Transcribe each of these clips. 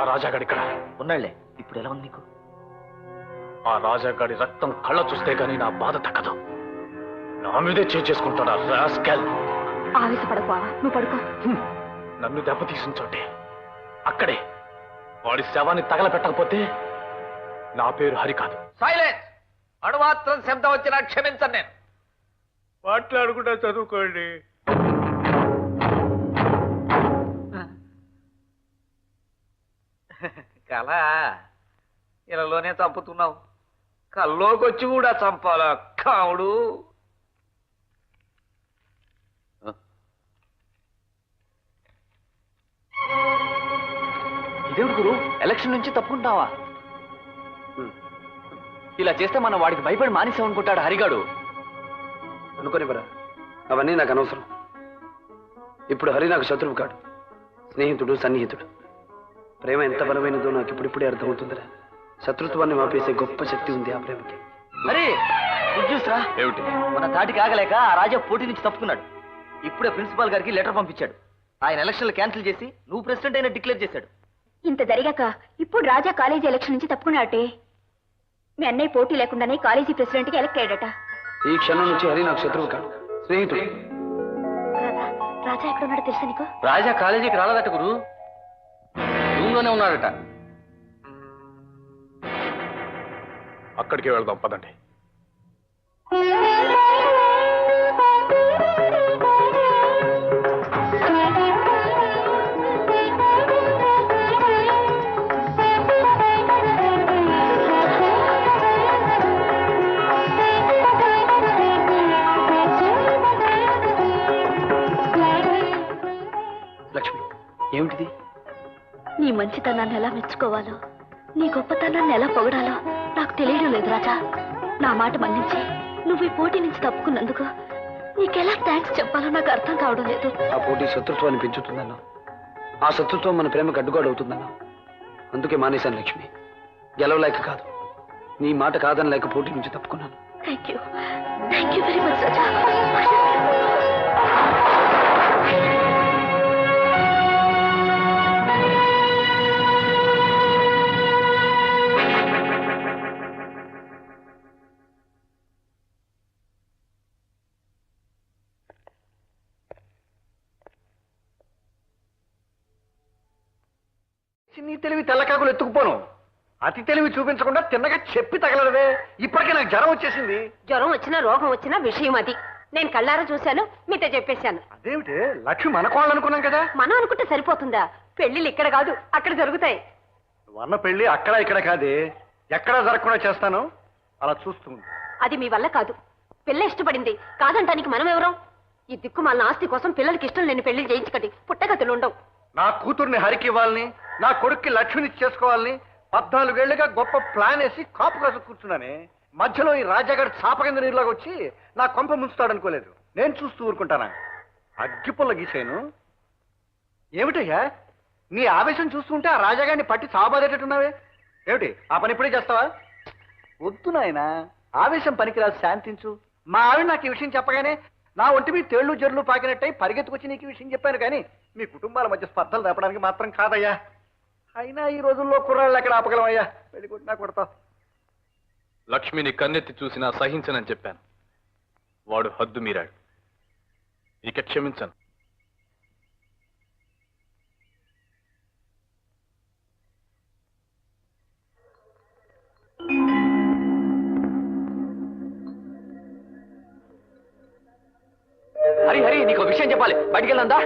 ఆ రాజాగాడి ఇక్కడ ఉన్నాళ్లే. ఇప్పుడు ఎలా ఉంది నీకు? ఆ రాజాగాడి రక్తం కళ్ళ చూస్తే గానీ నా బాధ తగ్గదు. నా మీదే చేసుకుంటాడా రాస్కెల్. ఆవేశపడకు, నువ్వు పడుకో. నన్ను దెబ్బతీసిన చోటే అక్కడే వాడి శవాన్ని తగలపెట్టకపోతే నా పేరు హరి కాదు. సైలెన్స్! అణుమాత్రం శబ్దం వచ్చినా క్షమించను నేను. మాట్లాడుకుంటా చదువుకోండి. కళ ఇలాలోనే చంపుతున్నావు, కల్లోకొచ్చి కూడా చంపాలా కావుడు? ఇదేమిటి గురు, ఎలక్షన్ నుంచి తప్పుకుంటావా? ఇలా చేస్తే మనం వాడికి భయపడి మానేసామనుకుంటాడు హరిగాడు. అనుకోనివ్వరా, అవన్నీ నాకు అనవసరం. ఇప్పుడు హరి నాకు శత్రువు కాడు, స్నేహితుడు, సన్నిహితుడు. ప్రేమ ఎంత బలమైనదో నాకు ఇప్పుడిప్పుడే అర్థమవుతుందిరా. శత్రుత్వాన్ని మాపేసే గొప్ప శక్తి ఉంది ఆ ప్రేమకి. అరే చూసరా, ఏమిటి? మన తాటికి ఆగలేక ఆ రాజా పోటీ నుంచి తప్పుకున్నాడు. ఇప్పుడే ప్రిన్సిపాల్ గారికి లెటర్ పంపించాడు. ఆయన ఎలక్షన్లు క్యాన్సిల్ చేసి నువ్వు ప్రెసిడెంట్ అయినా డిక్లేర్ చేశాడు. ఇంత జరిగాక ఇప్పుడు రాజా కాలేజీ ఎలక్షన్ నుంచి తప్పుకున్నాడే. మీ అన్నయ్య పోటీ లేకుండానే కాలేజీ ప్రెసిడెంట్ కి ఎలక్ట్ అయ్యాడట. ఈ క్షణం నుంచి హరి నాకు శత్రువు కాదు, స్నేహితుడు. రాజా ఎక్కడున్నాడో తెలుసా నీకు? రాజా కాలేజీకి రాలేదట గురు, రూమ్లోనే ఉన్నాడట. అక్కడికి వెళ్దాం పదండి. లక్ష్మి, ఏమిటిది? నీ మంచితనాన్ని ఎలా మెచ్చుకోవాలో, నీ గొప్పతనాన్ని ఎలా పొగడాలో నాకు తెలియడం లేదు రాజా. నా మాట మన్నించి నువ్వు ఈ పోటీ నుంచి తప్పుకున్నందుకు నీకెలా థ్యాంక్స్ చెప్పాలో నాకు అర్థం కావడం లేదు. ఆ పోటీ శత్రుత్వాన్ని పెంచుతుందన్నా, ఆ శత్రుత్వం మన ప్రేమకు అడ్డుగోడవుతుందన్నా. అందుకే మానేశాను లక్ష్మి. గెలవలేక కాదు, నీ మాట కాదనలేక పోటీ నుంచి తప్పుకున్నాను. థ్యాంక్ యూ వెరీ మచ్ రాజా. నీ తెలివి తెల్లకాకులు ఎత్తుకుపోను. అతి తెలివి చూపించకుండా తిన్నగా చెప్పి తగలడవే. ఇప్పటికే నాకు జ్వరం వచ్చేసింది. జ్వరం వచ్చినా రోగం వచ్చినా విషయం అది. నేను కళ్ళారా చూశాను, మీతో చెప్పేశాను. అదేమిటి లక్ష్మి మనకోవాలనుకున్నాం కదా. మనం అనుకుంటే సరిపోతుందా? పెళ్లిళ్ళు ఇక్కడ కాదు అక్కడ జరుగుతాయి. వన్న పెళ్లి అక్కడ ఇక్కడ కాదే, ఎక్కడా జరగకుండా చేస్తాను. అలా చూస్తుంది. అది మీ వల్ల కాదు. పిల్ల ఇష్టపడింది, కాదంటానికి మనం ఎవరం? ఈ దిక్కుమాలిన ఆస్తి కోసం పిల్లలకి ఇష్టం లేని పెళ్లి చేయించకండి, పుట్టగతులు ఉండవు. నా కూతుర్ని హరికి ఇవ్వాలని, నా కొడుక్కి లక్ష్మిని చేసుకోవాలని 14 ఏళ్లుగా గొప్ప ప్లాన్ వేసి కాపు కాసు కూర్చున్నానే. మధ్యలో ఈ రాజాగారి చాప కింద నీరులాగా వచ్చి నా కొంప ముంచుతాడనుకోలేదు. నేను చూస్తూ ఊరుకుంటానా? అగ్గిపుల్ల గీసాను. ఏమిటయ్యా నీ ఆవేశం చూస్తుంటే ఆ రాజాగారిని పట్టి చావబాదేటట్టున్నావే. ఏమిటి ఆ పని ఇప్పుడే చేస్తావా? వద్దు నాయనా, ఆవేశం పనికిరాదు, శాంతించు. మా ఆవిడ నాకు ఈ విషయం చెప్పగానే నా ఒంటి మీద తేళ్లు జర్లు పాకినట్టయి పరిగెత్తుకొచ్చి నీకు ఈ విషయం చెప్పాను. కానీ మీ కుటుంబాల మధ్య స్పర్ధలు తప్పడానికి మాత్రం కాదయ్యా. అయినా ఈ రోజుల్లో కుర్రాళ్ళు ఎక్కడ ఆపగలమయ్యా? పెళ్లి కొట్టినా కొడతావు. లక్ష్మిని కన్నెత్తి చూసినా సహించనని చెప్పాను. వాడు హద్దు మీరాడు. ఇక క్షమించను. హరి హరి, నీకు విషయం చెప్పాలి, బయటికి వెళ్ళందా?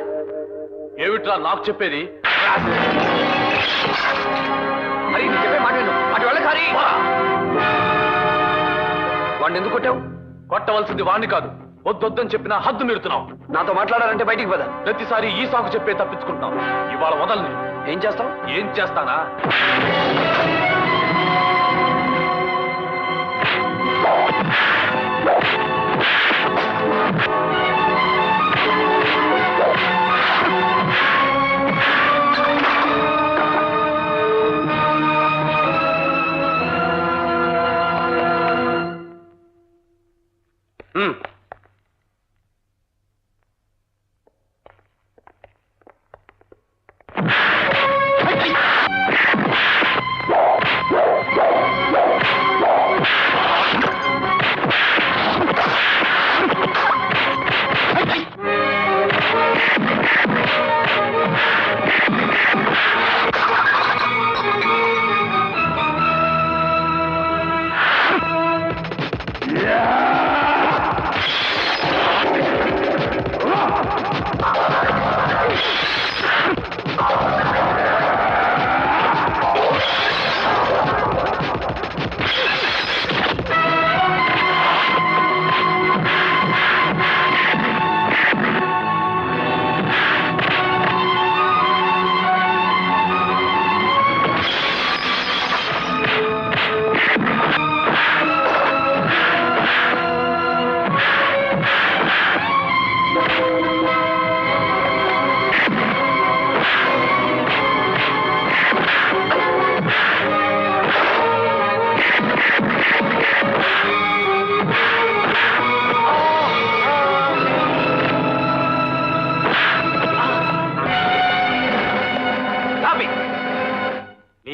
ఏమిట్రా నాకు చెప్పేది? హరి, నీ చెప్పే మాట విను, అటు వెళ్ళక హరి. వాడిని ఎందుకు కొట్టావు? కొట్టవలసింది వాణ్ణి కాదు, వద్దొద్దని చెప్పినా హద్దు మీరుతున్నావు. నాతో మాట్లాడాలంటే బయటికి పద. ప్రతిసారి ఈ సాకు చెప్పే తప్పించుకుంటున్నావు. ఇవాళ వదలని. ఏం చేస్తావు? ఏం చేస్తానా?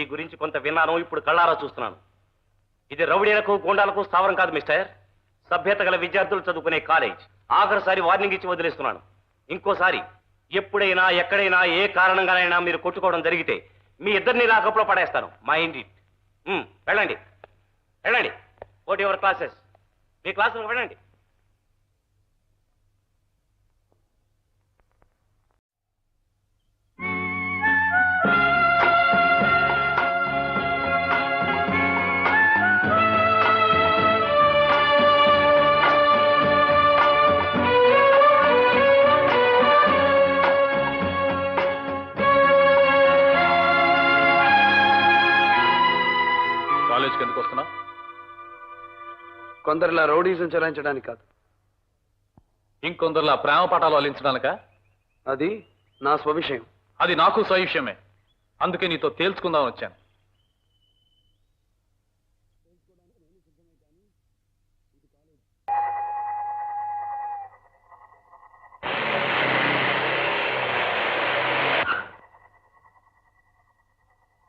మీ గురించి కొంత విన్నాను, ఇప్పుడు కళ్ళారా చూస్తున్నాను. ఇది రౌడీలకు గూండాలకు స్థావరం కాదు మిస్టర్. సభ్యత గల విద్యార్థులు చదువుకునే కాలేజ్. ఆఖరిసారి వార్నింగ్ ఇచ్చి వదిలేస్తున్నాను. ఇంకోసారి ఎప్పుడైనా ఎక్కడైనా ఏ కారణంగానైనా మీరు కొట్టుకోవడం జరిగితే మీ ఇద్దరిని లాకప్లో పడేస్తాను. Mind it. వెళ్ళండి వెళ్ళండి. What your classes. మీ క్లాసులకు వెళ్ళండి. కాలేజ్కి ఎందుకు వస్తున్నా? కొందరిలా రౌడీజం చెలాయించడానికి కాదు, ఇంకొందరిలా ప్రేమ పాఠాలు అలించడానిక? అది నా స్వవిషయం. అది నాకు స్వవిషయమే. అందుకే నీతో తేల్చుకుందాం వచ్చాను.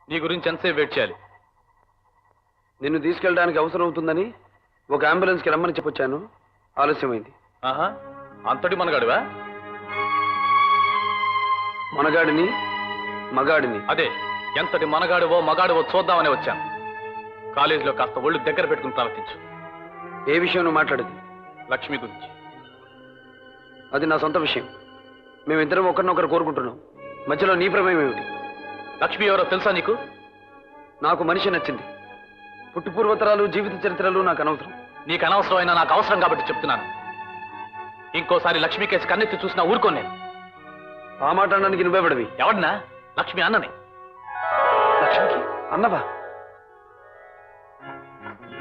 నీ గురించి ఎంతసేపు వెయిట్ చేయాలి? నిన్ను తీసుకెళ్ళడానికి అవసరం అవుతుందని ఒక అంబులెన్స్కి రమ్మని చెప్పొచ్చాను. ఆలస్యమైంది. ఆహా, అంతటి మనగాడివా? మనగాడిని మగాడిని. అదే, ఎంతటి మనగాడివో మగాడివో చూద్దామని వచ్చాను. కాలేజీలో కాస్త ఒళ్ళు దగ్గర పెట్టుకుని ప్రవర్తించు. ఏ విషయం నువ్వు మాట్లాడేది? లక్ష్మి గురించి. అది నా సొంత విషయం. మేమిద్దరం ఒకరినొకరు కోరుకుంటున్నాం. మధ్యలో నీ ప్రమేయం ఏమిటి? లక్ష్మి ఎవరో తెలుసా నీకు? నాకు మనిషి నచ్చింది. పుట్టుపూర్వతరాలు జీవిత చరిత్రలు నాకు అనవసరం. నీకు అనవసరమైనా నాకు అవసరం కాబట్టి చెప్తున్నాను. ఇంకోసారి లక్ష్మి కేసు కన్నెత్తి చూసినా ఊరుకోను నేను. ఆ మాట అనడానికి నువ్వే పడవి. ఎవడన్నా? లక్ష్మి అన్నని. లక్ష్మికి అన్నవా?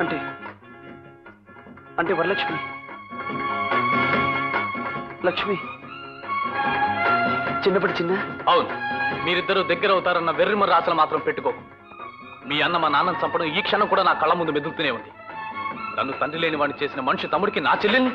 అంటే అంటే వరలక్ష్మి. లక్ష్మి చిన్నప్పటి చిన్న. అవును, మీరిద్దరూ దగ్గర అవుతారన్న వెర్రిమర్ర ఆశలు మాత్రం పెట్టుకోకు. మీ అన్న మా నాన్నని చంపడం ఈ క్షణం కూడా నా కళ్ళ ముందు మెదులుతూనే ఉంది. నన్ను తండ్రి లేని వాడిని చేసిన మనిషి తమ్ముడికి నా చెల్లెల్ని.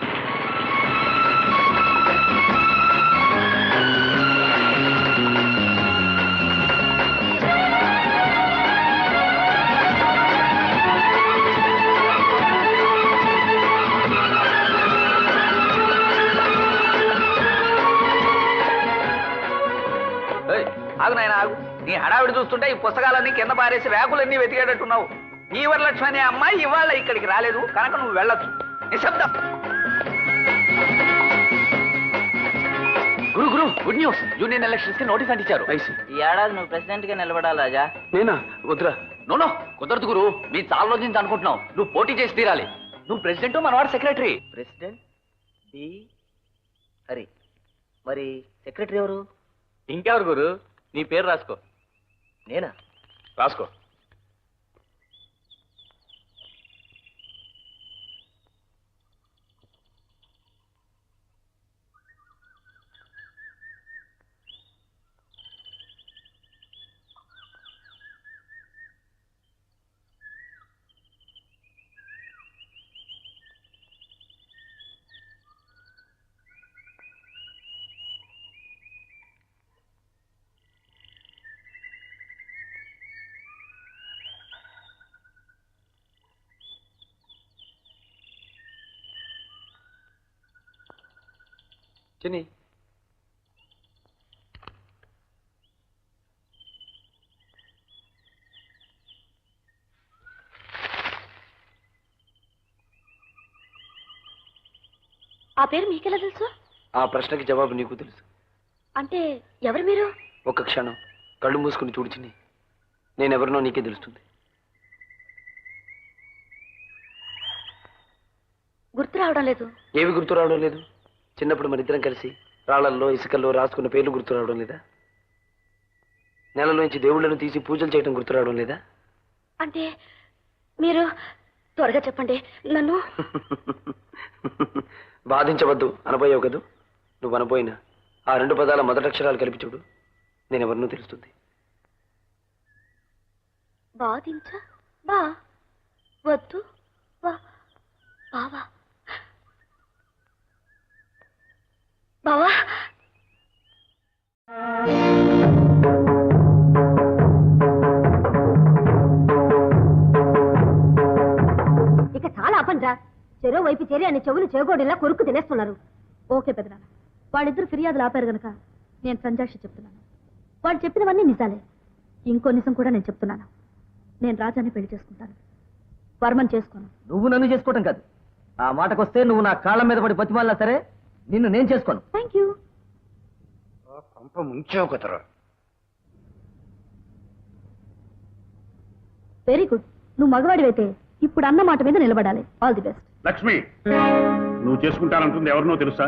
ఆగు నాయన ఆగు. నీ హడావిడి చూస్తుంటే ఈ పుస్తకాలన్నీ కింద పారేసి ర్యాకులన్నీ వెతికేటట్టున్నావు. ఈ వరలక్ష్మి అనే అమ్మాయి ఇవాళ ఇక్కడికి రాలేదు కనుక నువ్వు వెళ్ళొచ్చు. నిశ్శబ్దం. గురు గురు, గుడ్ న్యూస్. యూనియన్ ఎలక్షన్స్ కి నోటీస్ అంటించారు. ఈ ఏడాది నువ్వు ప్రెసిడెంట్ గా నిలబడాలి రాజా. నేనా? వద్దురా. నో కుదరదు గురు. మీ చాలా రోజు నుంచి అనుకుంటున్నావు. నువ్వు పోటీ చేసి తీరాలి. నువ్వు ప్రెసిడెంట్, మనవాడు సెక్రటరీ. ప్రెసిడెంట్ సరే, మరి సెక్రటరీ ఎవరు? ఇంకెవరు గురు? నీ పేరు రాసుకో. నేనా? రాసుకో. చిన్ని, ఆ పేరు మీకెలా తెలుసు? ఆ ప్రశ్నకి జవాబు నీకు తెలుసు. అంటే ఎవరు మీరు? ఒక్క క్షణం కళ్ళు మూసుకుని చూడు చిన్ని. నేనెవరినో నీకే తెలుస్తుంది. గుర్తు రావడం లేదు. ఏవి గుర్తు రావడం లేదు? చిన్నప్పుడు మనిద్దరం కలిసి రాళ్లల్లో ఇసుకల్లో రాసుకున్న పేర్లు గుర్తు రావడం లేదా? నెలలోంచి దేవుళ్లను తీసి పూజలు చేయడం గుర్తు రావడం లేదా? అంటే మీరు త్వరగా చెప్పండి. నన్ను బాధించవద్దు అనబోయావు కదూ. నువ్వు అనబోయినా ఆ రెండు పదాల మొదటక్షరాలు కలిపి చూడు. నేనెవరినో తెలుస్తుంది. బాధించ బా వద్దు బావా బావా. వైపు చేరి ఆయన చెవులు చేగోడిలా కొరుకు తినేస్తున్నారు. ఓకే పెదనాన్న, వాళ్ళిద్దరు ఫిర్యాదులు ఆపారు గనక నేను సంజాక్షి చెప్తున్నాను. వాళ్ళు చెప్పినవన్నీ నిజాలే. ఇంకో నిజం కూడా నేను చెప్తున్నాను. నేను రాజాని పెళ్లి చేసుకుంటాను, వర్మని చేసుకోను. నువ్వు నన్ను చేసుకోవటం కాదు, ఆ మాటకొస్తే నువ్వు నా కాళ్ళ మీద పడి బతిమాలినా సరే నిన్ను నేను చేసుకోను. Thank you. కొంప ముంచావు కదరా. Very good. నువ్వు మగవాడివైతే ఇప్పుడు అన్న మాట మీద నిలబడాలి. All the best. లక్ష్మి, నువ్వు చేసుకుంటానంటుంది ఎవరినో తెలుసా?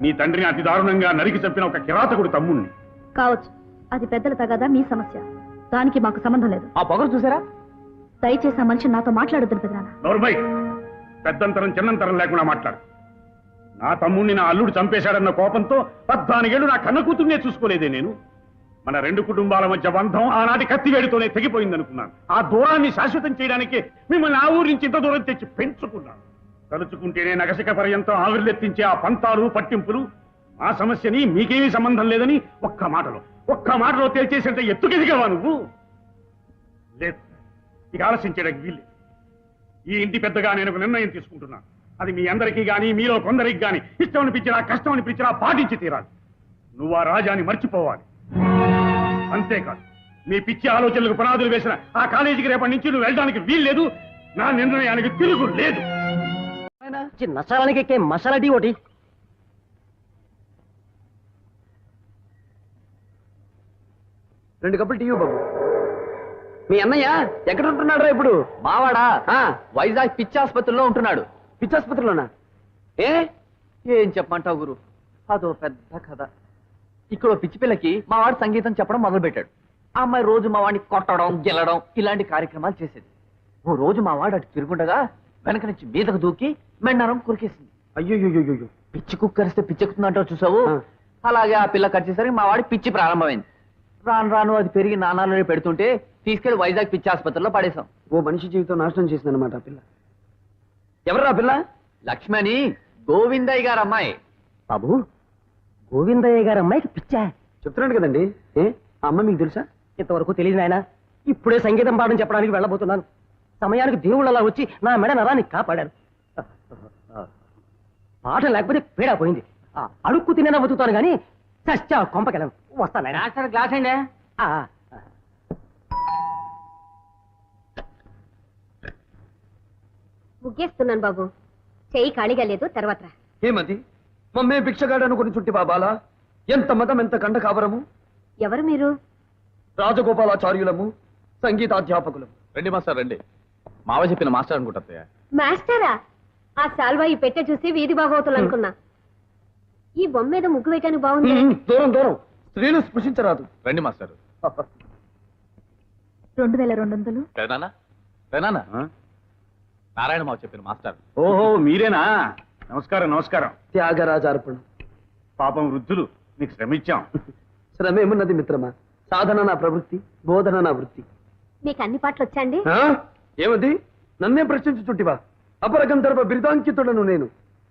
నీ తండ్రిని అతి దారుణంగా నరికి చంపిన ఒక కిరాతకుడు తమ్ముణ్ణి. కావచ్చు, అది పెద్దల తగదా మీ సమస్య, దానికి మాకు సంబంధం లేదు. ఆ పొగరు చూసారా? దయచేసి ఆ మనిషి నాతో మాట్లాడొద్దు పెదనాన్న. నోర్మై, పెద్దంతరం చిన్నంతరం లేకుండా మాట్లాడు. నా తమ్ముణ్ణి నా అల్లుడు చంపేశాడన్న కోపంతో 14 ఏళ్లు నా కన్న కూతుర్నే చూసుకోలేదే నేను. మన 2 కుటుంబాల మధ్య బంధం ఆనాటి కత్తివేడితోనే తెగిపోయిందనుకున్నాను. ఆ దూరాన్ని శాశ్వతం చేయడానికి మిమ్మల్ని ఆ ఊరి నుంచి ఇంత దూరం తెచ్చి పెంచుకున్నాను. తలుచుకుంటేనే నగసిక పర్యంతం ఆవిర్లెత్తించే ఆ పంతాలు పట్టింపులు ఆ సమస్యని మీకేమీ సంబంధం లేదని ఒక్క మాటలో తేల్చేసేంత ఎత్తుకెదిగావా నువ్వు? లేదు, ఇక ఆలస్యం చేయడానికి వీల్లేదు. ఈ ఇంటి పెద్దగా నేను ఒక నిర్ణయం తీసుకుంటున్నాను. అది మీ అందరికీ గాని మీలో కొందరికి గాని ఇష్టం అనిపించినా కష్టం అనిపించినా పాటించి తీరాలి. నువ్వు ఆ రాజాని మర్చిపోవాలి. అంతేకాదు, మీ పిచ్చి ఆలోచనలకు పునాదులు వేసిన ఆ కాలేజీకి రేపటి నుంచి నువ్వు వెళ్ళడానికి వీల్లేదు. నా నిర్ణయానికి తిరుగు లేదు. నసాలానికి ఎక్కే మసాలా టీ ఒకటి. రెండు కప్పులు టీయూ బాబు. మీ అన్నయ్య ఎక్కడ ఉంటున్నాడు ఇప్పుడు? మావాడా వైజాగ్ పిచ్చి ఆసుపత్రిలో ఉంటున్నాడు. పిచ్చాసుపత్రిలోనా? ఏం చెప్పమంటావు గురు, అదో పెద్ద కథ. ఇక్కడ పిచ్చి పిల్లకి మా వాడు సంగీతం చెప్పడం మొదలు పెట్టాడు. ఆ అమ్మాయి రోజు మా వాడిని కొట్టడం గెలడం ఇలాంటి కార్యక్రమాలు చేసేది. ఓ రోజు మా వాడు అటు తిరుగుండగా వెనక నుంచి మీదకు దూకి మెండరం కురికేసింది. అయ్యో, పిచ్చి కుక్కరిస్తే పిచ్చెక్కుతుందంటావు చూసావు, అలాగే ఆ పిల్ల కరిచేసరికి మా వాడి పిచ్చి ప్రారంభమైంది. రాను రాను అది పెరిగి నానాలు పెడుతుంటే తీసుకెళ్లి వైజాగ్ పిచ్చి ఆసుపత్రిలో పడేశాం. ఓ మనిషి జీవితం నాశనం చేసిందనమాట ఆ పిల్ల. ఎవరా పిల్ల? లక్ష్మణి, గోవిందయ్య గారు అమ్మాయి. బాబు, గోవిందయ్య గారి అమ్మాయికి పిచ్చా? చెప్తున్నాడు కదండి. ఆ అమ్మ మీకు తెలుసా? ఇంతవరకు తెలియదు నాయన. ఇప్పుడే సంగీతం పాఠం చెప్పడానికి వెళ్ళబోతున్నాను. సమయానికి దేవుళ్ళు అలా వచ్చి నా మెడ నరాన్ని కాపాడారు. పాఠం లేకపోతే పీడా పోయింది. అడుక్కు తినేనా బతుకుతాను కానీ చచ్చా కొంపకెళ్ళను. వస్తాను నాయన. గ్లాస్ అండి. ముగ్గేస్తున్నాను బాబు, చెయ్యి ఖాళీగా లేదు, తర్వాత రా. ఏమది? మమ్మే భిక్షగాడు అనుకుని చుట్టి బాబాలా? ఎంత మతం, ఎంత కండ కావరము. ఎవరు మీరు? రాజగోపాలాచార్యులము, సంగీతాధ్యాపకులము. రండి మాస్టర్ రండి. మావ చెప్పిన మాస్టర్ అనుకుంటా. మాస్టరా? ఆ శాల్వా ఈ పెట్టె చూసి వీధి బాగోతులు అనుకున్నా. ఈ బొమ్మ మీద ముగ్గు వేయటానికి బాగుంది. దూరం స్త్రీలు స్పృశించరాదు. రండి మాస్టర్. 2200. పెదనాన్న, నారాయణ మావ చెప్పిన మాస్టర్. ఓహో, మీరేనా? నమస్కారం. త్యాగరాజార్పణం. పాపం వృద్ధులు, మీకు శ్రమించాం. శ్రమేమున్నది మిత్రమా, సాధన నా ప్రవృత్తి, బోధన నా వృత్తి. మీకు అన్ని పాటలు వచ్చాండి? ఏమది? నన్నే ప్రశ్నించు చుట్టివా? అపర గంధర్వ బిరుదాంకితుడను నేను.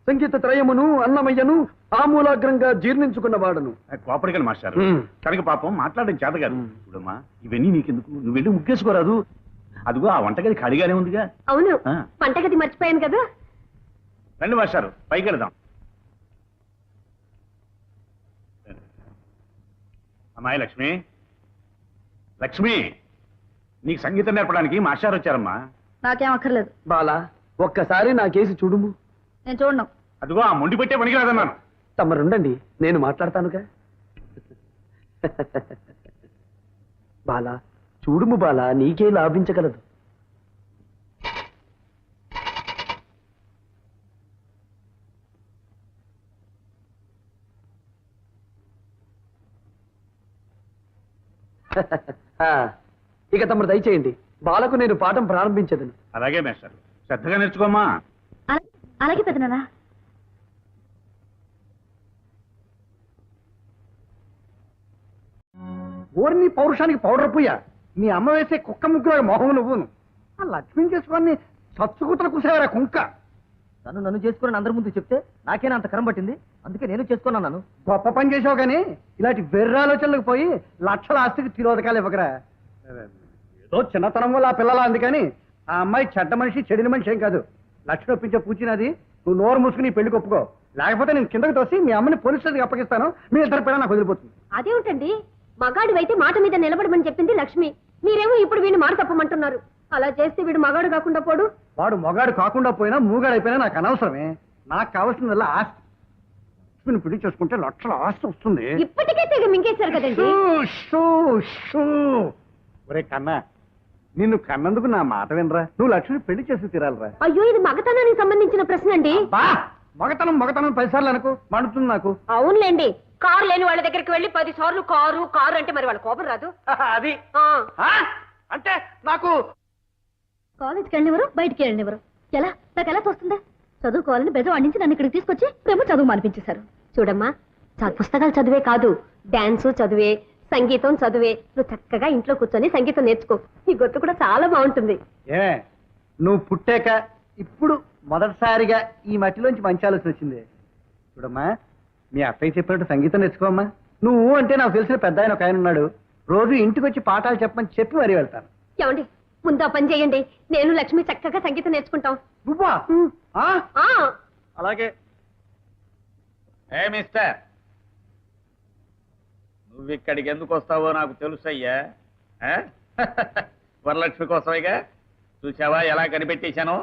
సంగీత త్రయమును అన్నమయ్యను ఆమూలాగ్రంగా జీర్ణించుకున్న వాడను. కోపడికలు మాస్టారు కనుక పాపం మాట్లాడడం చేత కాదు. చూడమ్మా, ఇవన్నీ నీకెందుకు, నువ్వు వెళ్ళి ముగ్గేసుకోరాదు. అదిగో ఆ వంటగది ఖాళీగానే ఉందిగా. అవును, వంటగది మర్చిపోయాను కదా. రండి మాస్టారు, పైకి వెళదాం. అమ్మాయి లక్ష్మి, నీకు సంగీతం నేర్పడానికి మాస్టారు వచ్చారమ్మా. నాకేం అక్కర్లేదు. బాలా, ఒక్కసారి నా కేసు చూడుము. నేను చూడను. అదిగో ఆ మొండి పెట్టే పనికి రాదన్నాను. తమరుండండి, నేను మాట్లాడతానుగా. బాలా, చూడుము బాలా, నీకే లాభించగలదు. ఇక తమరు దయచేయండి, బాలకు నేను పాఠం ప్రారంభించదను. అలాగే మేస్టర్, శ్రద్ధగా నేర్చుకోమ్మా. అలాగే పెదనాన్న. ఓర్ని పౌరుషానికి పౌడర్ పుయ్యా, మీ అమ్మ వేసే కుక్క ముగ్గురు మొహం నువ్వును. ఆ లక్ష్మిని చేసుకొని సత్సుకూతలు కూసేవారా కుంక. నన్ను చేసుకుని అందరి ముందు చెప్తే నాకేనా అంత కరం పట్టింది, అందుకే నేను చేసుకున్నాను. గొప్ప పని చేసావు కానీ ఇలాంటి వెర్రాలోచనలకు పోయి లక్షల ఆస్తికి తిరోధకాలు ఇవ్వకరా. ఏదో చిన్నతనం వల్ల ఆ పిల్లల అందుకని ఆ అమ్మాయి చెడ్డ మనిషి చెడిన మనిషి ఏం కాదు. లక్ష్మి ఒప్పించే పూచినది. నువ్వు నోరు మూసుకుని ఈ పెళ్లికి ఒప్పుకో, లేకపోతే నేను కిందకి తోసి మీ అమ్మని పోలీస్ స్టేషన్కి అప్పగిస్తాను. మీ ఇద్దరు పిల్లలు నాకు వదిలిపోతుంది. అదేమిటండి, మగాడివైతే మాట మీద నిలబడమని చెప్పింది లక్ష్మి, మీరేమో ఇప్పుడు వీడిని మాట తప్పమంటున్నారు. అలా చేస్తే వీడు మగాడు కాకుండా పోడు. వాడు మొగాడు కాకుండా పోయినా మూగాడైపోయినా నాకు అనవసరమే. నాకు కావాల్సిందల్లా ఆస్తి. లక్ష్మిని పెళ్లి చేసుకుంటే లక్షల ఆస్తి వస్తుంది. ఇప్పటికే తెగ మింగేశారు కదండి. ఒరే కన్నా, నిన్ను కన్నందుకు నా మాట వినరా. నువ్వు లక్ష్మిని పెళ్లి చేసి తీరాలరా. అయ్యో, ఇది మగతనానికి సంబంధించిన ప్రశ్న అండి. మగతనం మగతనం 10 సార్లు అనుకో, మండుతుంది నాకు. అవునులేండి, కారు లేని వాళ్ళ దగ్గరికి వెళ్ళి 10 సార్లు కారు కారు అంటే మరి వాళ్ళ కోపం రాదు. అది అంటే నాకు కాలేజ్కి వెళ్ళినవరు, బయటికి వెళ్ళినవరు. ఎలా నాకు ఎలా తోస్తుందా? చదువుకోవాలని బెజం అందించి నన్ను ఇక్కడికి తీసుకొచ్చి ప్రేమ చదువు మానిపించేశారు. చూడమ్మా, పుస్తకాలు చదివే కాదు, డాన్స్ చదివే, సంగీతం చదివే. నువ్వు చక్కగా ఇంట్లో కూర్చొని సంగీతం నేర్చుకో. నీ గొంతు కూడా చాలా బాగుంటుంది. ఏ నువ్వు పుట్టాక ఇప్పుడు మొదటిసారిగా ఈ మట్టిలోంచి మంచి ఆలోచన వచ్చింది. చూడమ్మా, మీ అత్తయ్య చెప్పినట్టు సంగీతం నేర్చుకోమ్మా. నువ్వు అంటే నాకు తెలిసిన పెద్ద ఆయన ఒక ఆయన ఉన్నాడు. రోజు ఇంటికి వచ్చి పాఠాలు చెప్పమని చెప్పి మరీ వెళ్తాను. ఏమండి, ముందు ఆ పని చేయండి. నేను లక్ష్మి చక్కగా సంగీతం నేర్చుకుంటాం. నువ్వా? అలాగే. ఏ మిస్టర్, నువ్వు ఇక్కడికి ఎందుకు వస్తావో నాకు తెలుసయ్యా. వరలక్ష్మి కోసమేగా. చూసావా ఎలా కనిపెట్టేశాను?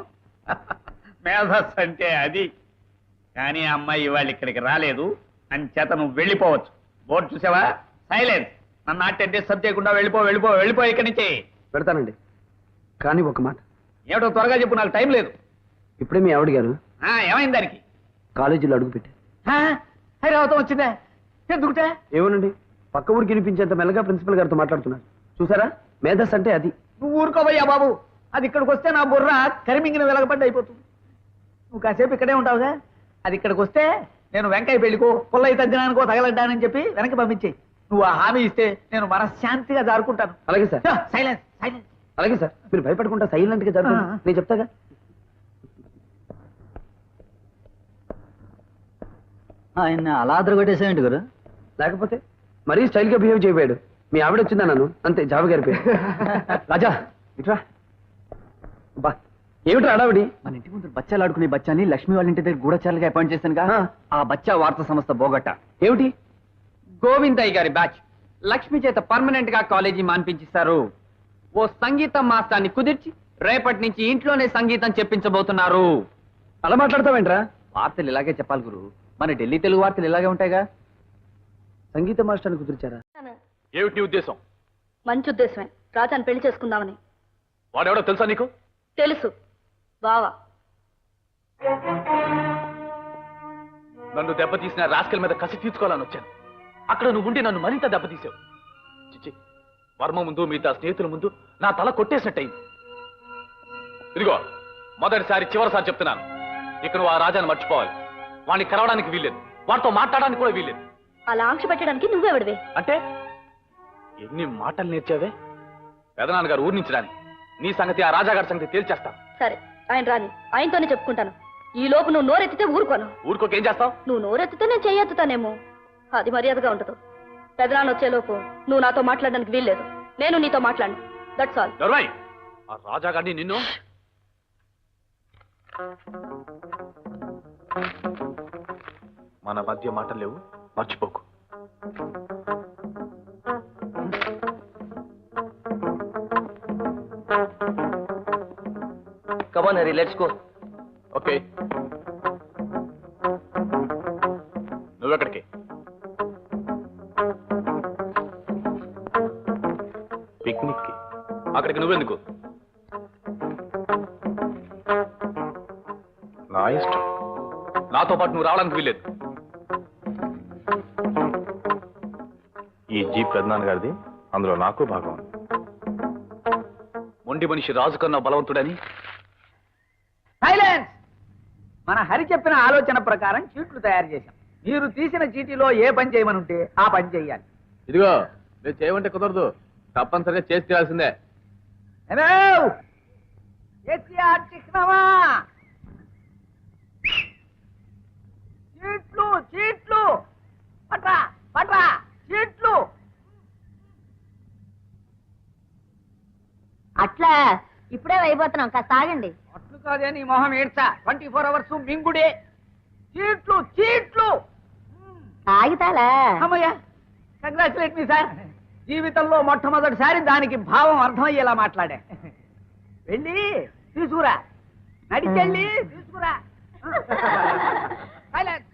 మేధస్ అంటే అది. కానీ ఆ అమ్మాయి ఇవాళ ఇక్కడికి రాలేదు అని చేత నువ్వు వెళ్ళిపోవచ్చు. బోర్డు చూసావా? సైలెన్స్. నన్ను అంటే సబ్ చేయకుండా వెళ్ళిపో వెళ్ళిపో వెళ్ళిపో ఇక్కడి నుంచి. పెడతానండి, కానీ ఒక మాట. ఏమిటో త్వరగా చెప్పు, నాకు టైం లేదు. ఇప్పుడే మీ ఆవిడ గారు ఏమైంది దానికి? కాలేజీలో అడుగు పెట్టారు. హైరావతం వచ్చిందా? ఎందుకుటే? ఏమోనండి, పక్క ఊరికి వినిపించేంత మెల్లగా ప్రిన్సిపల్ గారితో మాట్లాడుతున్నారు. చూసారా? మేధస్ అంటే అది. నువ్వు ఊరుకోవయ్యా బాబు. అది ఇక్కడికి వస్తే నా బుర్ర కరిమింగిన వెలగబడ్డ అయిపోతుంది. నువ్వు కాసేపు ఇక్కడే ఉంటావుగా. అది ఇక్కడికి వస్తే నేను వెంకయ్య పెళ్లికో పుల్లయ్య తగ్గినానికో తగలడ్డానని చెప్పి వెనక్కి పంపించేయి. నువ్వు ఆ హామీ ఇస్తే నేను మనశ్శాంతిగా జారుకుంటాను. అలాగే సార్. Silence silence. అలాగే సార్, మీరు భయపడకుండా సైలెంట్ గా జరుగుతుంది. నేను చెప్తాగా. ఆయన అలా అదరగొట్టేసేయండి గురు. లేకపోతే మరీ స్టైల్ గా బిహేవ్ చేయబోయాడు. మీ ఆవిడ వచ్చిందా నన్ను అంతే జాబ్ గారి రాజా ఇట్రా. బా ఏమిట్రా అడావిడి? మన ఇంటి ముందు బచ్చాలు ఆడుకునే బచ్చాని లక్ష్మి వాళ్ళ ఇంటి దగ్గర గూఢచారులుగా అపాయింట్ చేశానుగా. ఆ బచ్చా వార్తా సంస్థ బోగట్ట. ఏమిటి? గోవిందయ్య గారి బ్యాచ్ లక్ష్మి చేత పర్మనెంట్ గా కాలేజీ మాన్పించిస్తారు. ఓ సంగీతం మాస్టాన్ని కుదిర్చి రేపటి నుంచి ఇంట్లోనే సంగీతం చెప్పించబోతున్నారు. అలా మాట్లాడతావేంట్రా? వార్తలు ఇలాగే చెప్పాలి గురు. మన ఢిల్లీ తెలుగు వార్తలు ఇలాగే ఉంటాయిగా. సంగీత మాస్టర్ని కుదిర్చారా? ఏమిటి నీ ఉద్దేశం? మంచి ఉద్దేశమే. రాజాని పెళ్లి చేసుకుందామని. వాడెవడో తెలుసా నీకు? తెలుసు బావా. నన్ను దెబ్బతీసిన రాస్కల్ మీద కసి తీర్చుకోవాలని వచ్చాను. అక్కడ నువ్వు ఉండి నన్ను మరింత దెబ్బతీసావు. చిచ్చి, వర్మ ముందు మిగతా స్నేహితుల ముందు నా తల కొట్టేసినట్టయింది. ఇదిగో మొదటిసారి చివరిసారి చెప్తున్నాను, ఇక నువ్వు ఆ రాజాను మర్చిపోవాలి. వాడిని కలవడానికి వీల్లేదు, వాడితో మాట్లాడడానికి కూడా వీల్లేదు. అలా ఆంక్ష పెట్టడానికి నువ్వెవడివే? అంటే ఎన్ని మాటలు నేర్చావే? పెదనాన్నగారు ఊరి నుంచి రాని నీ సంగతి, ఆ రాజాగారి సంగతి తేల్చేస్తా. సరే, ఆయన రాని, ఆయనతోనే చెప్పుకుంటాను. ఈ లోపు నువ్వు నోరెత్తితే ఊరుకోను. ఊరుకోకేం చేస్తావు? నువ్వు నోరెత్తితే నేను చెయ్యెత్తుతానేమో. అది మర్యాదగా ఉండదు. పెదనాన్న వచ్చేలోపు నువ్వు నాతో మాట్లాడడానికి వీల్లేదు. నేను నీతో మాట్లాడను. That's all. దొరబాయ్, ఆ రాజాగారిని నిన్ను మన మధ్య మాటలు లేవు, మర్చిపోకు. Come on, Harry, let's go. Okay, నువ్వెక్కడికి? పిక్నిక్ కి. అక్కడికి నువ్వెందుకు? నా ఇష్టం. నాతో పాటు నువ్వు రావడానికి వీల్లేదు. ఈ జీప్ పెద్దనాన్న గారిది, అందులో నాకు భాగం ఉంది. మొండి మనిషి రాజు కన్నా బలవంతుడని. సైలెన్స్. మన హరి చెప్పిన ఆలోచన ప్రకారం చీట్లు తయారు చేశాం. మీరు తీసిన చీటీలో ఏ పని చేయమని ఉంటే ఆ పని చెయ్యాలి. ఇదిగో, నేను చేయమంటే కుదరదు, తప్పనిసరిగా చేసి తీరాల్సిందే. చీట్లు చీట్లు పట్రా పట్రా చీట్లు. అట్లా ఇప్పుడే అయిపోతున్నాం, కాస్త ఆగండి. అట్లు కాదే నీ మొహం ఏడ్చా 24 అవర్స్ మింగుడే చీట్లు చీట్లు ఆగితాలా అమ్మయ్యా కంగ్రాచులేట్ మీ సార్ జీవితంలో మొట్టమొదటిసారి దానికి భావం అర్థమయ్యేలా మాట్లాడా వెళ్ళి తీసుకురా నడిచెళ్ళి తీసుకురా Silence.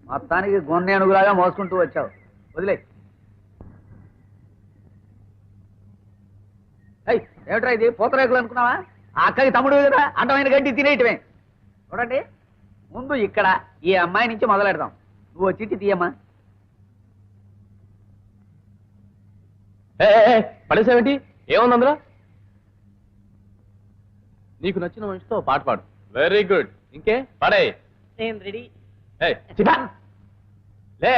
మొత్తానికి గొన్నె అణుగులాగా మోసుకుంటూ వచ్చావు వదిలే ఏమిట్రా ఇది పూతరేకులు అనుకున్నావా ఆ అక్కకి తమ్ముడు కదా అడ్డమైన గడ్డి తినేయటమే చూడండి ముందు ఇక్కడ ఈ అమ్మాయి నుంచి మొదలెడదాం నువ్వు చిట్టి తీయమ్మా పడేసావేంటి ఏముంది అందులో నీకు నచ్చిన మనిషితో పాట పాడు వెరీ గుడ్ ఇంకే పాడే నేను రెడీ లే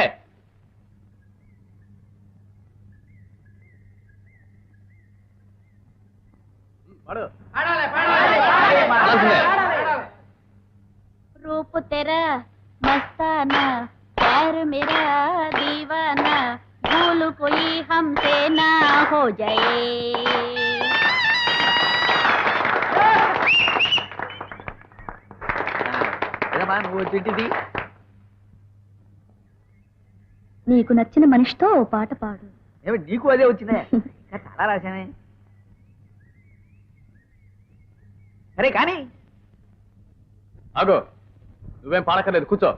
పాడు रूप तेरा मस्ताना प्यार मेरा दीवाना भूल कोई हमसे ना हो जाए నువ్వు చిట్టిది నీకు నచ్చిన మనిషితో ఓ పాట పాడు ఏమి నీకు అదే వచ్చిందే ఇంకా చాలా రాశానే సరే కానీ ఆగో నువ్వేం పాడక్కర్లేదు కూర్చో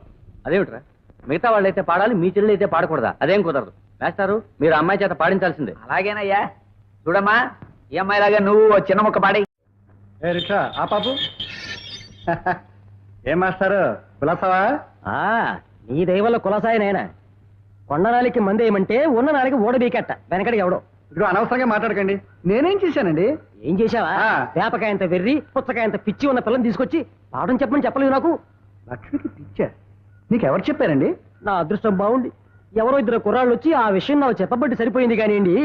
అదేమిట్రా మిగతా వాళ్ళైతే పాడాలి మీ చెల్లెలు అయితే పాడకూడదా అదేం కుదరదు వేస్తారు మీరు అమ్మాయి చేత పాడించాల్సిందే అలాగేనయ్యా చూడమ్మా ఈ అమ్మాయిలాగా నువ్వు ఓ చిన్న ముక్క పాడి ఏ రిక్షా ఆ పాపు ఏం మాస్టారు కులాసావా నీ దైవల్ల కులసాయి నాయన కొండనాలికి మందేయమంటే ఉన్న నాలికి ఓడబీకెట్ట వెనకడికి ఎవడో ఇదిగో అనవసరంగా మాట్లాడకండి నేనేం చేశానండి ఏం చేశావా వేపకాయంత వెర్రి పుచ్చకాయంత పిచ్చి ఉన్న పిల్లని తీసుకొచ్చి పాఠం చెప్పమని చెప్పలేదు నాకు లక్ష్మికి పిచ్చా నీకెవరు చెప్పారండి నా అదృష్టం బాగుంది ఎవరో ఇద్దరు కుర్రాళ్ళు వచ్చి ఆ విషయం నాకు చెప్పబట్టి సరిపోయింది కానివ్వండి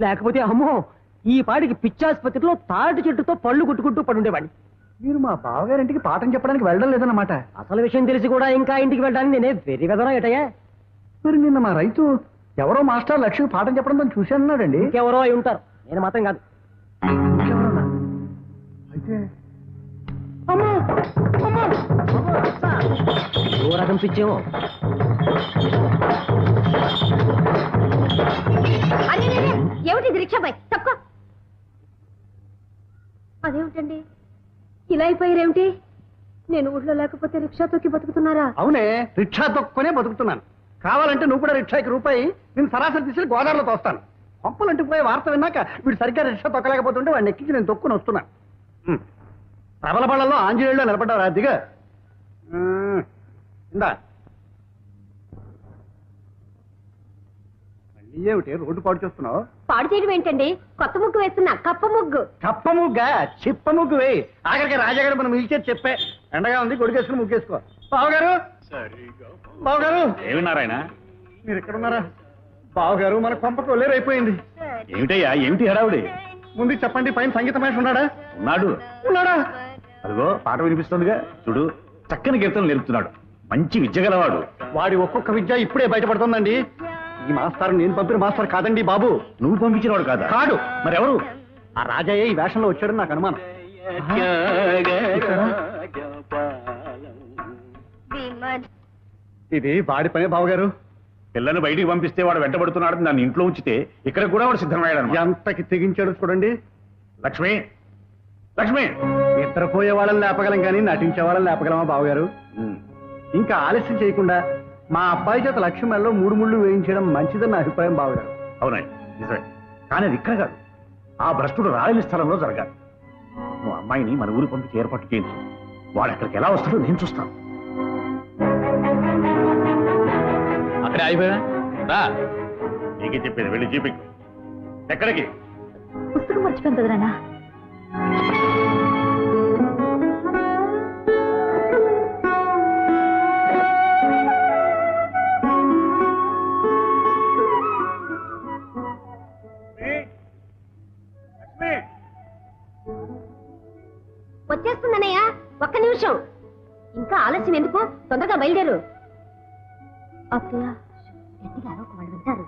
లేకపోతే అమ్మో ఈ పాటికి పిచ్చాసుపత్రిలో తాటి చెట్టుతో పళ్ళు కుట్టుకుంటూ పడుండేవాడిని మీరు మా బావగారింటికి పాఠం చెప్పడానికి వెళ్ళడం లేదన్నమాట అసలు విషయం తెలిసి కూడా ఇంకా ఇంటికి వెళ్ళడానికి నేనే వెర్రి కదనా ఏటయ్యా మరి నిన్న మా రైతు ఎవరో మాస్టర్ లక్ష్మి పాఠం చెప్పడం తను చూశానన్నాడండి ఇంకెవరో అయి ఉంటారు నేను మాత్రం కాదు ఇంకెవరన్నా? అయితే ఓ రకం పిచ్చేమో ఏమిటి రిక్షాబాయ్ తక్కువ అదేమిటండి ఇలా అయిపోయారేమిటి నేను ఊళ్ళో లేకపోతే రిక్షా తొక్కి బతుకుతున్నారా అవునే రిక్షా తొక్కునే బతుకుతున్నాను కావాలంటే నువ్వు కూడా రిక్షాకి రూపాయి నేను సరాసరి తీసుకెళ్ళి గోదావరిలో తోస్తాను పంపలంటే పోయే వార్త విన్నాక వీడు సరిగ్గా రిక్షా తొక్కలేకపోతుంటే వాడిని ఎక్కించి నేను తొక్కుని వస్తున్నాను ప్రబల బళ్ళలో ఆంజనేయుల్లో నిలబడ్డారా దిగ ఇందా మళ్ళీ ఏమిటి రోడ్డు పాడు చేస్తున్నావు పాడు చేయడం ఏంటండి కొత్త ముగ్గు వేస్తున్నా కప్ప ముగ్గు కప్ప ముగ్గా చిప్ప ముగ్గు వేయి ఆఖరికి రాజాగారు మనం ఇచ్చేది చెప్పే ఎండగా ఉంది గొడిగేసుకుని ముగ్గేసుకో బావగారు బావగారు ఏమి నారాయణ మీరు ఎక్కడ ఉన్నారా బావగారు మన కొంపకు ఒళ్ళేరైపోయింది ఏమిటయ్యా ఏమిటి హడావుడి ముందు చెప్పండి పైన సంగీత మహేష్ ఉన్నాడా ఉన్నాడు ఉన్నాడా అదిగో పాట వినిపిస్తుందిగా చూడు చక్కని కీర్తనలు నేర్పుతున్నాడు మంచి విద్య గలవాడు వాడి ఒక్కొక్క విద్య ఇప్పుడే బయటపడుతుందండి ఈ మాస్టర్ నేను పంపిన మాస్టర్ కాదండి బాబు నువ్వు పంపించినవాడు కాదా కాడు మరెవరు ఆ రాజయ్య ఈ వేషంలో వచ్చాడని నాకు అనుమానం ఇది వాడి పనే బావగారు పిల్లని బయటికి పంపిస్తే వాడు వెంటబడుతున్నాడు నన్ను ఇంట్లో ఉంచితే ఇక్కడ కూడా వాడు సిద్ధమయ్యాడు ఎంతకి తెగించాడు చూడండి లక్ష్మి లక్ష్మి నిద్రపోయే వాళ్ళని లేపగలం కానీ నటించే వాళ్ళని లేపగలమా బావగారు ఇంకా ఆలస్యం చేయకుండా మా అబ్బాయి చేత లక్ష్మి మెల్లో 3 ముళ్ళు వేయించడం మంచిదని నా అభిప్రాయం బావగారు అవునాయి నిజమే కానీ అది ఇక్కడ కాదు ఆ భ్రష్టుడు రాయని స్థలంలో జరగాలి నువ్వు అమ్మాయిని మన ఊరు పంపించి ఏర్పాటు చేయించు వాడు అక్కడికి ఎలా వస్తాడో నేను చూస్తాను అక్కడే అయిపోయా రా నీకే చెప్పేది వెళ్ళి జీపిక్ ఎక్కడికి పుస్తకం మర్చిపోయాను కదా నాన్న తొందరగా బయలుదేరు. అత్తయ్య గట్టిగా అరవకు, వాళ్ళు వింటారు.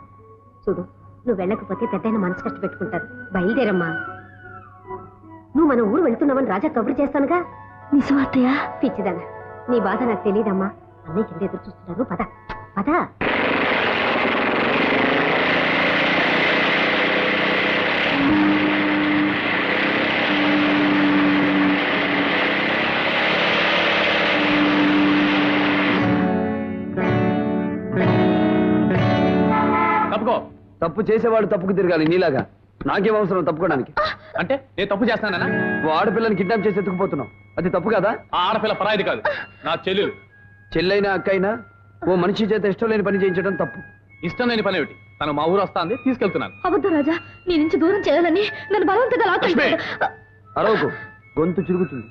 చూడు, నువ్వు వెళ్ళకపోతే పెద్దయిన మనసు కష్టపెట్టుకుంటారు. బయలుదేరమ్మా. నువ్వు మన ఊరు వెళ్తున్నావని రాజా కబురు చేస్తానుగా. నిజం అత్తయ్య? పిచ్చిదానా, నీ బాధ నాకు తెలియదమ్మా. అన్నయ్య కింద ఎదురు చూస్తున్నారు. పద పద. తప్పుకో. తప్పు చేసేవాడు తప్పుకు తిరగాలి, నీలాగా. నాకేం అవసరం తప్పుకోవడానికి? అంటే నేను తప్పు చేస్తానా? ఓ ఆడపిల్లని కిడ్నాప్ చేసి ఎత్తుకుపోతున్నావు, అది తప్పు కదా? ఆ ఆడపిల్ల పరాయిది కాదు, నా చెల్లెలు. చెల్లైనా అక్కైనా ఓ మనిషి చేత ఇష్టం లేని పని చేయించడం తప్పు. ఇష్టం లేని పని ఏమిటి? తను మా ఊరు వస్తాంది, తీసుకెళ్తున్నాను. అబద్ధం రాజా, నీ నుంచి దూరం చేయాలని నన్ను బలవంతంగా లాక్కుంటున్నాడు. అరవకు, గొంతు చిరుగుతుంది.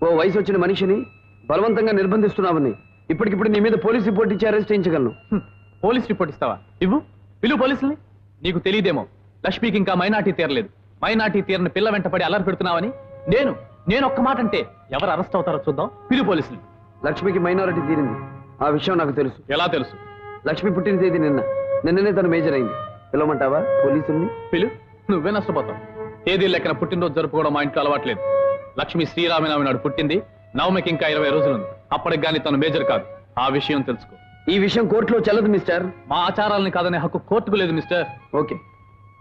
ఓ వయసు వచ్చిన మనిషిని బలవంతంగా నిర్బంధిస్తున్నావని ఇప్పటికిప్పుడు నీ మీద పోలీస్ రిపోర్ట్ ఇచ్చి అరెస్ట్ చేయించగలను. పోలీస్ రిపోర్ట్ ఇస్తావా? ఇవ్వు, పిలువు పోలీసుల్ని. నీకు తెలియదేమో, లక్ష్మికి ఇంకా మైనార్టీ తీరలేదు. మైనార్టీ తీరని పిల్ల వెంటపడి అల్లరి పెడుతున్నావని. నేను ఒక్క మాట అంటే ఎవరు అరెస్ట్ అవుతారో చూద్దాం. పిలువు పోలీసుల్ని. లక్ష్మికి మైనారిటీ తీరింది, ఆ విషయం నాకు తెలుసు. ఎలా తెలుసు? లక్ష్మి పుట్టిన తేదీ నిన్ననే తను మేజర్ అయింది. పిలవమంటావా పోలీసుల్ని? నువ్వే నష్టపోతావు. తేదీలు లెక్కన పుట్టినరోజు జరుపుకోవడం మా ఇంట్లో అలవాట్లేదు. లక్ష్మి శ్రీరామనవమి నాడు పుట్టింది. నవమికి ఇంకా 20 రోజులుంది. అప్పటికి గానీ తను మేజర్ కాదు. ఆ విషయం తెలుసుకో. ఈ విషయం కోర్టులో చెల్లదు మిస్టర్. మా ఆచారాలని కాదనే హక్కు కోర్టుకు లేదు మిస్టర్. ఓకే,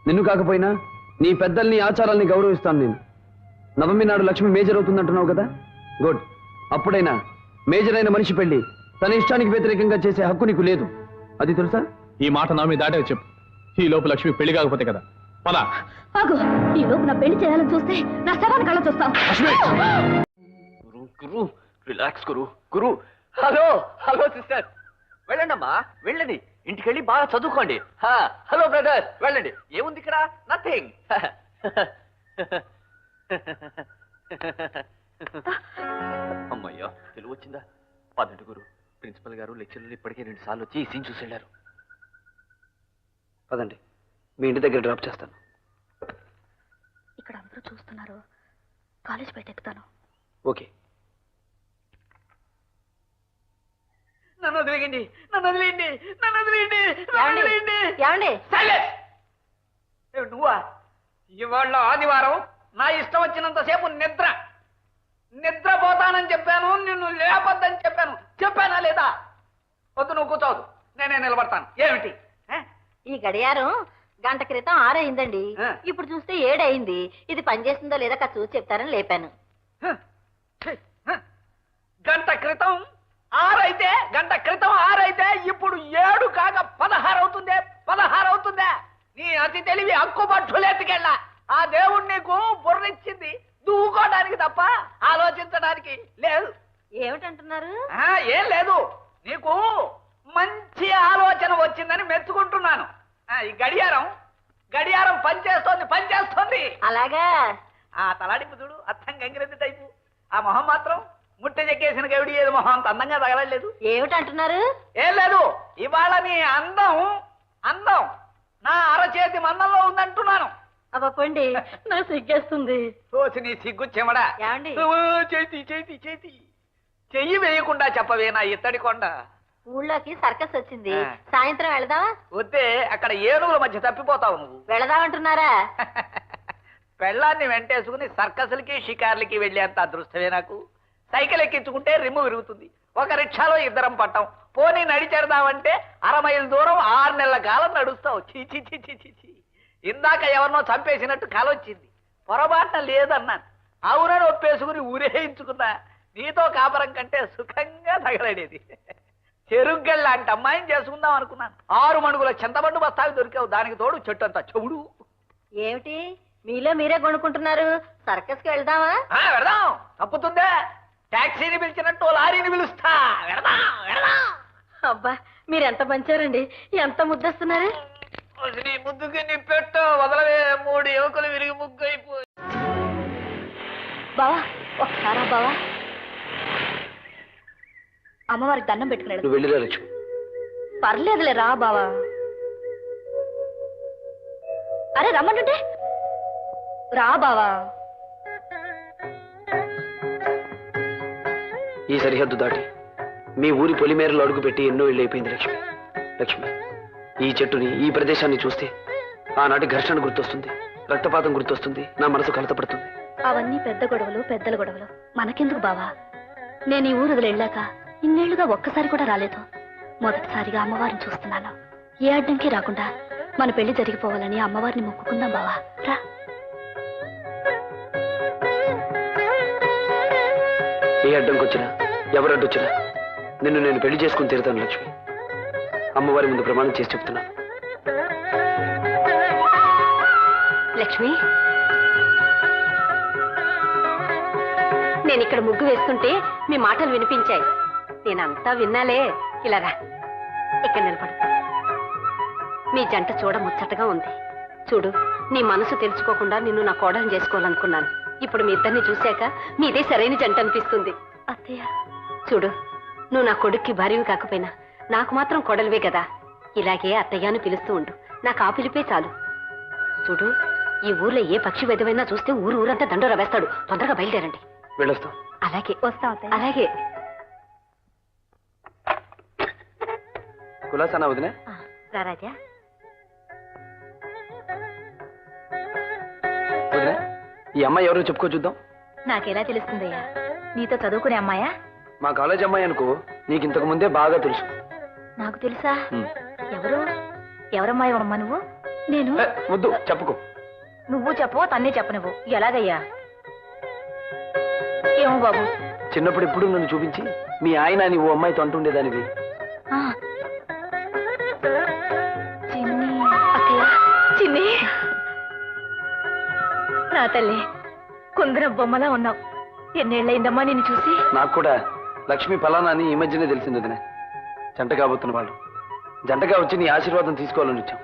నిన్ను కాకపోయినా నీ పెద్దల్ని ఆచారాల్ని గౌరవిస్తాను నేను. నవమి నాడు లక్ష్మి మేజర్ అవుతుందంటున్నావు కదా, గుడ్. అప్పుడైనా మేజర్ అయిన మనిషి పెళ్లి తన ఇష్టానికి వ్యతిరేకంగా చేసే హక్కు నీకు లేదు, అది తెలుసా? ఈ మాట నవమి దాటే చెప్పు. ఈ లోపు లక్ష్మి పెళ్లి కాకపోతే కదా. పదా. ఆగు, ఈ లోపు నా పెళ్లి చేయాలని చూస్తే నా శవాన్ని కళ్ళ చూస్తావు. గురు రిలాక్స్ గురు. గురు హలో హలో సిస్టర్, వెళ్ళండమ్మా వెళ్ళండి. ఇంటికెళ్ళి బాగా చదువుకోండి. హలో బ్రదర్, వెళ్ళండి. ఏముంది ఇక్కడ? నథింగ్. అమ్మయ్యా, తెలుగు వచ్చిందా? పదండి గురు. ప్రిన్సిపల్ గారు లెక్చర్లు ఇప్పటికే 2 సార్లు వచ్చి ఈ సీన్ చూసి వెళ్ళారు. పదండి, మీ ఇంటి దగ్గర డ్రాప్ చేస్తాను. ఇక్కడ అందరూ చూస్తున్నారు, కాలేజ్ బయట ఎక్కుతాను. ఓకే. నన్ను వదిలేయండి, నన్ను వదిలేయండి, నన్ను వదిలేయండి, నన్ను వదిలేయండి. ఏమండి? నువ్వా? ఇవాళ ఆదివారం, నా ఇష్టం వచ్చినంతసేపు నిద్రపోతానని చెప్పాను. నిన్ను లేపొద్దని చెప్పానా లేదా? వద్దు, నువ్వు కూర్చోవద్దు, నేనే నిలబడతాను. ఏమిటి? ఈ గడియారం గంట క్రితం 6 అయిందండి. ఇప్పుడు చూస్తే 7 అయింది. ఇది పనిచేస్తుందో లేదా కాస్త చూసి చెప్తారని లేపాను. గంట క్రితం 6 అయితే ఇప్పుడు 7 కాక 16 అవుతుందే. 16 అవుతుందే. నీ అతి తెలివి హక్కుపట్టులేతికెళ్ళా. ఆ దేవుడు నీకు బుర్రిచ్చింది దూకోవడానికి తప్ప ఆలోచించడానికి లేదు. ఏమిటంటున్నారు? ఏం లేదు, నీకు మంచి ఆలోచన వచ్చిందని మెచ్చుకుంటున్నాను. ఈ గడియారం పనిచేస్తోంది. అలాగా? ఆ తలాడింపు చూడు, అర్థం గంగిరెద్దు టైపు. ఆ మొహం మాత్రం ముట్టె చెక్కేసిన గవిడి ఏది మొహం అంత అందంగా తగలలేదు. ఏమిటంటున్నారు? ఏం లేదు, ఇవాళ నీ అందం నా అరచేతి మందంలో ఉందంటున్నాను. అవ్వండి, నాకు సిగ్గేస్తుంది. తోసి నీ సిగ్గు చెమడా. ఏమండి? చేతి చెయ్యి వేయకుండా చెప్పవే నా ఇత్తడి కొండ. ఊళ్ళోకి సర్కస్ వచ్చింది, సాయంత్రం వెళదామా? వద్దే, అక్కడ ఏనుగుల మధ్య తప్పిపోతావు నువ్వు. వెళదామంటున్నారా? పెళ్ళాన్ని వెంటేసుకుని సర్కస్లకి షికార్లకి వెళ్ళేంత అదృష్టమే నాకు. సైకిల్ ఎక్కించుకుంటే రిమ్ము విరుగుతుంది. ఒక రిక్షాలో 2 పట్టాం. పోనీ నడిచేద్దామంటే 1/2 మైలు దూరం 6 నెలల కాలం నడుస్తావు. చీ. ఇందాక ఎవరినో చంపేసినట్టు కాలొచ్చింది. పొరపాటున లేదన్నాను. అవునని ఒప్పేసుకుని ఊరేయించుకున్నా. నీతో కాపరం కంటే సుఖంగా తగలడేది. చెరుగ్గళ్ళంటి అమ్మాయిని చేసుకుందాం అనుకున్నాను. 6 మణుగుల చింతపండు బస్తావి దొరికావు. దానికి తోడు చెట్టు అంతా చెవుడు. ఏమిటి మీలో మీరే కొనుక్కుంటున్నారు? సర్కస్ కి వెళ్దామా? వెళదాం, తప్పుతుందే. టాక్సీని పిలిచినట్టు లారీని పిలుస్తా. వెళదాం. అబ్బా, మీరెంత మంచారండి, ఎంత ముద్దస్తున్నారు. నీ ముద్దుకి నీ పెట్టు వదలవే. 3 యువకులు విరిగి ముగ్గు అయిపోయి. బావా, ఒకసారా బావా? అమ్మవారికి దండం పెట్టుకున్నాడు. నువ్వు వెళ్ళిరా లక్ష్మి. పర్లేదులే, రా బావా. అరే రమ్మంటుంటే రా బావా. ఈ సరిహద్దు దాటి మీ ఊరి పొలిమేరలో అడుగుపెట్టి ఎన్నో ఇళ్ళు అయిపోయింది లక్ష్మి. లక్ష్మి, ఈ చెట్టుని, ఈ ప్రదేశాన్ని చూస్తే ఆనాటి ఘర్షణ గుర్తొస్తుంది, రక్తపాతం గుర్తొస్తుంది, నా మనసు కలతపడుతుంది. అవన్నీ పెద్ద గొడవలు, పెద్దల గొడవలు మనకెందుకు బావా? నేను ఈ ఊరు వదిలేళ్ళాక ఇన్నేళ్లుగా ఒక్కసారి కూడా రాలేదు. మొదటిసారిగా అమ్మవారిని చూస్తున్నాను. ఏ అడ్డంకి రాకుండా మన పెళ్లి జరిగిపోవాలని అమ్మవారిని మొక్కుకుందాం బావా. రా. ఏ అడ్డంకొచ్చినా, ఎవరడ్డొచ్చినా నిన్ను నేను పెళ్లి చేసుకుని తీరుతాను లక్ష్మి. అమ్మవారి ముందు ప్రమాణం చేసి చెప్తున్నాను. లక్ష్మి, నేను ఇక్కడ ముగ్గు వేస్తుంటే మీ మాటలు వినిపించాయి. నేనంతా విన్నాలే. ఇలా రా, ఇక్కడ నిలబడు. మీ జంట చూడ ముచ్చటగా ఉంది. చూడు, నీ మనసు తెలుసుకోకుండా నిన్ను నా కోడలు చేసుకోవాలనుకున్నాను. ఇప్పుడు మీ ఇద్దరిని చూశాక మీదే సరైన జంట అనిపిస్తుంది. అత్తయ్య, చూడు, నువ్వు నా కొడుక్కి భార్యవి కాకపోయినా నాకు మాత్రం కోడలివే కదా. ఇలాగే అత్తయ్యను పిలుస్తూ ఉండు. నాకు ఆ పిలిపే చాలు. చూడు, ఈ ఊర్లో ఏ పక్షి విధమైనా చూస్తే ఊరంతా దండోరా వేస్తాడు. తొందరగా బయలుదేరండి. వెళ్ళొస్తాం. అలాగే వస్తాం. అలాగే. కులాసానా వదినే? రాజా, వదినే, ఈ అమ్మాయి ఎవరో చెప్పుకో చూద్దాం. నాకెలా తెలుస్తుందయ్యా? నీతో చదువుకునే అమ్మాయా? మా కాలేజ్ అమ్మాయి అనుకో. నీకు ఇంతకు ముందే బాగా తెలుసు. నాకు తెలుసా? ఎవరమ్మాయి అమ్మా నువ్వు? నేను వద్దు, చెప్పుకో. నువ్వు చెప్పవో తన్నే చెప్పనువ్వు. ఎలాగయ్యా? ఏమో బాబు, చిన్నప్పుడు ఎప్పుడు నన్ను చూపించి మీ ఆయన అని ఓ అమ్మాయితో అంటుండేదానివి. చిన్ని. అక్కయ్య, చిన్ని. నా తల్లి, కుందర బొమ్మలా ఉన్నావు. ఎన్నేళ్ళయిందమ్మా నిన్ను చూసి? నాకు కూడా లక్ష్మి ఫలానా అని ఈ మధ్యనే తెలిసింది వదినే. జంట కాబోతున్న వాళ్ళు. జంటగా వచ్చి నీ ఆశీర్వాదం తీసుకోవాలని వచ్చాం.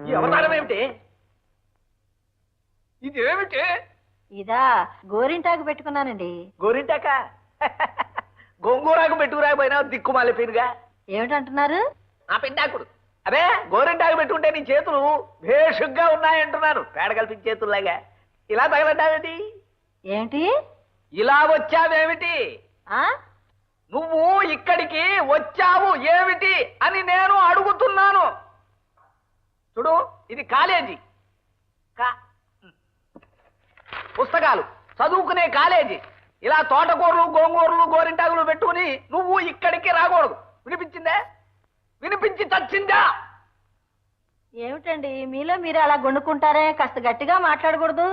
ఈ అవతారం ఏమిటి? ఇది ఏమిటి? ఇదా గోరింటాకు పెట్టుకున్నానండి. గోరింటాక? గోంగూరాకు పెట్టుకురాకపోయినా దిక్కుమాలి పేరుగా. ఏమిటంటున్నారు? ఆ పిండాకుడు. అదే గోరింటాకు పెట్టుకుంటే నీ చేతులు భేషుగ్గా ఉన్నాయంటున్నాను. పేడ కల్పించే చేతుల్లాగా. ఇలా తగలడ్డావేంటి? ఏంటి ఇలా వచ్చావేమిటి? నువ్వు ఇక్కడికి వచ్చావు ఏమిటి అని నేను అడుగుతున్నాను. చూడు, ఇది కాలేజీ, పుస్తకాలు చదువుకునే కాలేజీ. ఇలా తోటకూరలు, గోంగూరలు, గోరింటాకులు పెట్టుకుని నువ్వు ఇక్కడికి రాకూడదు. వినిపించిందే? వినిపించి చచ్చిందా? ఏమిటండి మీలో మీరు అలా గుండుకుంటారే? కాస్త గట్టిగా మాట్లాడకూడదు?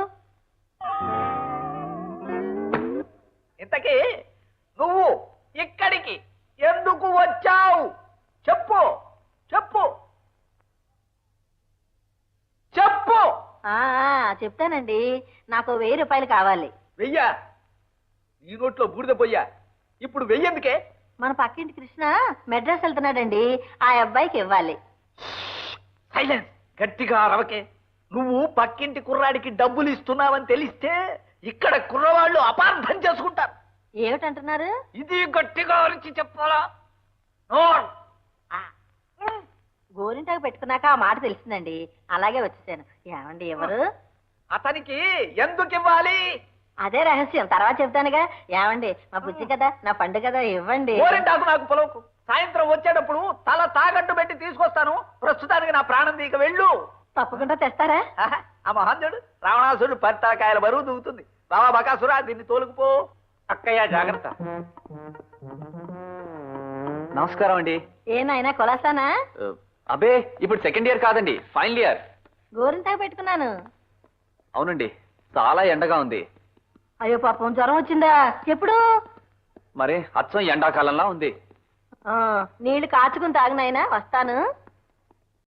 ఇంతకీ నువ్వు ఇక్కడికి ఎందుకు వచ్చావు? చెప్పు చెప్పు చెప్పు. చెప్తానండి. నాకు 1000 రూపాయలు కావాలి. వెయ్యా? నీ నోట్లో బూడిద పోయ్యా. ఇప్పుడు వెయ్యేందుకే? మన పక్కింటి కృష్ణ మెడ్రాస్ వెళ్తున్నాడండి. ఆ అబ్బాయికి ఇవ్వాలి. సైలెన్స్. గట్టిగా అరవకే. నువ్వు పక్కింటి కుర్రాడికి డబ్బులు ఇస్తున్నావని తెలిస్తే ఇక్కడ కుర్రవాళ్ళు అపార్థం చేసుకుంటారు. ఏమిటంటున్నారు? ఇది గట్టిగా అరిచి చెప్పాలా? గోరింటాకు పెట్టుకున్నాక ఆ మాట తెలిసిందండి. అలాగే వచ్చేసాను. ఏమండి ఎవరు? అతనికి ఎందుకు ఇవ్వాలి? అదే రహస్యం, తర్వాత చెప్తానుగా. ఏమండి మా బుజ్జి కదా, నా పండు కదా, ఇవ్వండి. గోరింటాకు నాకు పొలవుకు. సాయంత్రం వచ్చేటప్పుడు తల తాగట్టు పెట్టి తీసుకొస్తాను. ప్రస్తుతానికి నా ప్రాణం దీక వెళ్ళు. తప్పకుండా తెస్తారా? ఆ మహాంజుడు రావణాసుడు పరితాకాయల బరువు దూకుతుంది. బాబా బకాసురా, దీన్ని తోలుకుపో. అక్కయ్య జాగ్రత్త. నమస్కారం అండి. ఏనాయనా కొలాసానా? అబే, ఇప్పుడు సెకండ్ ఇయర్ కాదండి, ఫైనల్ ఇయర్. గోరింటాకు పెట్టుకున్నాను. అవునండి, చాలా ఎండగా ఉంది. అయ్యో పాపం, జ్వరం వచ్చిందా? ఎప్పుడు? మరి అచ్చం ఎండాకాలంలా ఉంది. నీళ్లు కాచుకుని తాగినాయనా. వస్తాను.